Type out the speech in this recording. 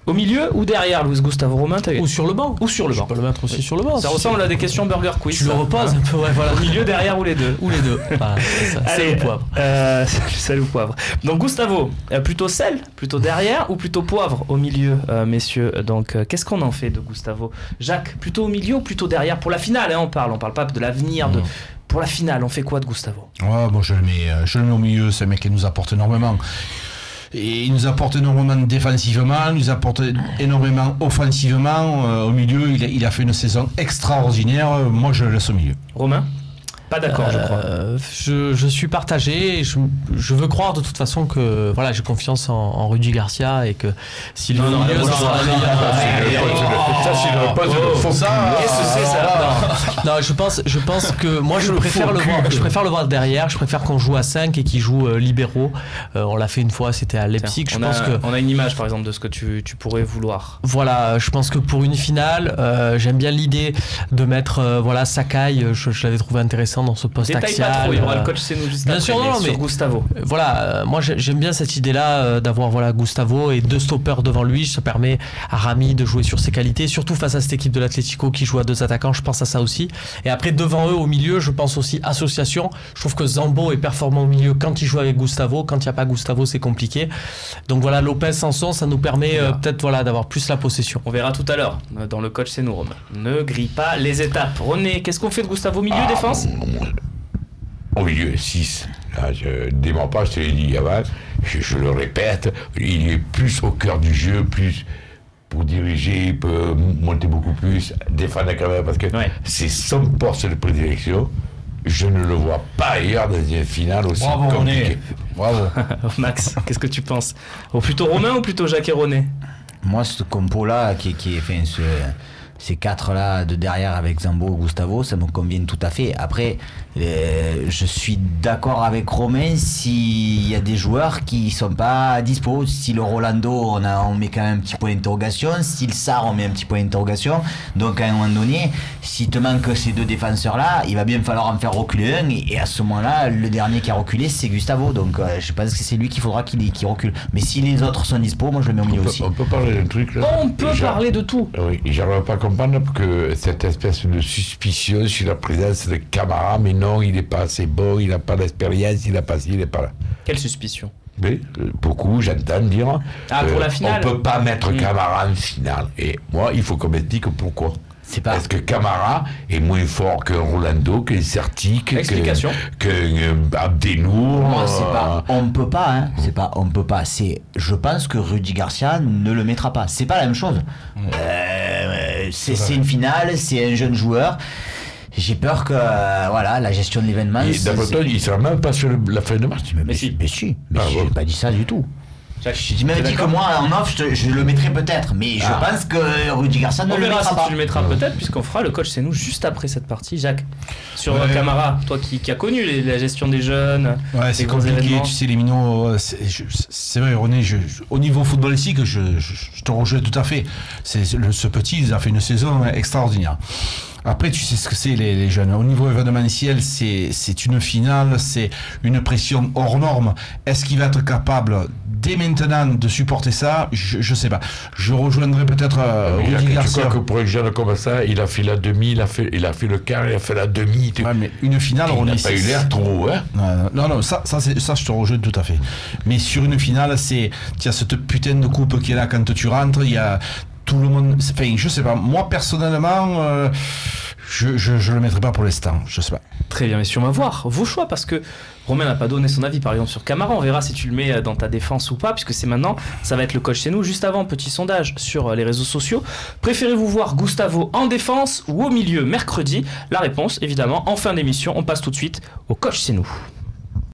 Au milieu ou derrière, Luis Gustavo? Romain, ou sur le banc. Ou sur le banc. Tu peux le mettre aussi sur le banc. Ça ressemble à des questions Burger Quiz. Tu le reposes un peu, ouais, voilà. Au milieu, derrière ou les deux? Ou les deux. Voilà, c'est ça. Sel ou poivre. Sel ou poivre. Donc Gustavo, plutôt sel, plutôt derrière ou plutôt poivre au milieu, messieurs? Donc qu'est-ce qu'on en fait de Gustavo? Jacques, plutôt au milieu ou plutôt derrière? Pour la finale, hein, on parle pas de l'avenir. Pour la finale, on fait quoi de Gustavo? Bon, je le mets au milieu. C'est un mec qui nous apporte énormément. Et il nous apporte énormément défensivement, il nous apporte énormément offensivement. Au milieu, il a fait une saison extraordinaire. Moi, je le laisse au milieu. Romain? Pas d'accord, je crois. Je suis partagé. Je veux croire de toute façon que voilà, j'ai confiance en Rudy Garcia et que si le milieu non, je pense que moi je préfère le voir derrière. Je préfère qu'on joue à 5 et qu'il joue libéraux. On l'a fait une fois, c'était à Leipzig. On a une image par exemple de ce que tu pourrais vouloir. Voilà, je pense que pour une finale, j'aime bien l'idée de mettre Sakai. Je l'avais trouvé intéressant dans ce poste axial. Détaille pas trop, il y aura le coach Senou juste après, sûr, non, sur Gustavo. Voilà, moi j'aime bien cette idée-là d'avoir Gustavo et 2 stoppers devant lui. Ça permet à Rami de jouer sur ses qualités, surtout face à cette équipe de l'Atlético qui joue à 2 attaquants. Je pense à ça aussi. Et après devant eux au milieu, je pense aussi association. Je trouve que Zambo est performant au milieu quand il joue avec Gustavo. Quand il n'y a pas Gustavo, c'est compliqué. Donc voilà, Lopez Sanson, ça nous permet peut-être d'avoir plus la possession. On verra tout à l'heure dans le coach Senou. Ne grille pas les étapes. René, qu'est-ce qu'on fait de Gustavo? Milieu, défense? Au milieu, 6. Là, je ne dément pas, je te l'ai dit avant, je le répète, il est plus au cœur du jeu, plus pour diriger, il peut monter beaucoup plus, défendre quand même, parce que c'est son poste de prédilection. Je ne le vois pas ailleurs dans une finale aussi compliquée. Bravo. Max, qu'est-ce que tu penses? Plutôt Romain ou plutôt Jacques et René? Moi, ce compo-là, qui est fait ces 4-là de derrière avec Zambo et Gustavo, ça me convient tout à fait. Après, je suis d'accord avec Romain s'il y a des joueurs qui sont pas dispo. Si le Rolando, on met quand même un petit point d'interrogation. Si le Sarr, on met un petit point d'interrogation. Donc à un moment donné, s'il te manque ces 2 défenseurs-là, il va bien falloir en faire reculer un. Et à ce moment-là, le dernier qui a reculé, c'est Gustavo. Donc je pense que c'est lui qu'il faudra qu'il recule. Mais si les autres sont dispo, moi je le mets au milieu aussi. On peut parler d'un truc là. On peut parler de tout. Oui, j'arrive pas à comprendre que cette espèce de suspicion sur la présence de Camara, mais non, il n'est pas assez bon, il n'a pas d'expérience, il n'a pas ci, il n'est pas là. Quelle suspicion? Mais beaucoup, j'entends dire. Pour la finale. On ne peut pas mettre Camara en finale. Et moi, il faut qu'on m'explique pourquoi. Parce que Camara est moins fort qu'un Rolando, qu'un Serti, qu'un Abdenour. Moi, c'est pas on peut pas, hein. C'est pas on peut pas. C'est je pense que Rudy Garcia ne le mettra pas. C'est pas la même chose. C'est une finale, c'est un jeune joueur. J'ai peur que la gestion de l'événement. Et d'abord, il ne sera même pas sur la fin de match. Mais si, j'ai pas dit ça du tout. J'ai même dit que moi en off je le mettrai peut-être, mais je pense que Rudy Garcia ne le mettra pas. Tu le mettras peut-être, puisqu'on fera le coach Senou juste après cette partie. Jacques, sur Camara, toi qui as connu la gestion des jeunes, c'est compliqué, tu sais, les minots, c'est vrai René, au niveau footballistique je te rejoins tout à fait. Ce petit, il a fait une saison extraordinaire. Après, tu sais ce que c'est les jeunes. Au niveau événementiel, c'est une finale, c'est une pression hors norme. Est-ce qu'il va être capable dès maintenant de supporter ça? Je sais pas. Je rejoindrai peut-être Rudy Garcia. Tu crois que pour un jeune comme ça, il a fait la demi, il a fait le quart, il a fait la demi. Ouais, mais une finale, on n'a pas eu l'air trop, hein? Non, ça, je te rejoins tout à fait. Mais sur une finale, tu as cette putain de coupe qui est là quand tu rentres, il y a tout le monde. Enfin, je sais pas. Moi, personnellement, je le mettrai pas pour l'instant. Je sais pas. Très bien, messieurs, on va voir vos choix parce que Romain n'a pas donné son avis, par exemple, sur Camara. On verra si tu le mets dans ta défense ou pas, puisque c'est maintenant, ça va être le coach chez nous. Juste avant, petit sondage sur les réseaux sociaux. Préférez-vous voir Gustavo en défense ou au milieu mercredi? La réponse, évidemment, en fin d'émission. On passe tout de suite au coach chez nous.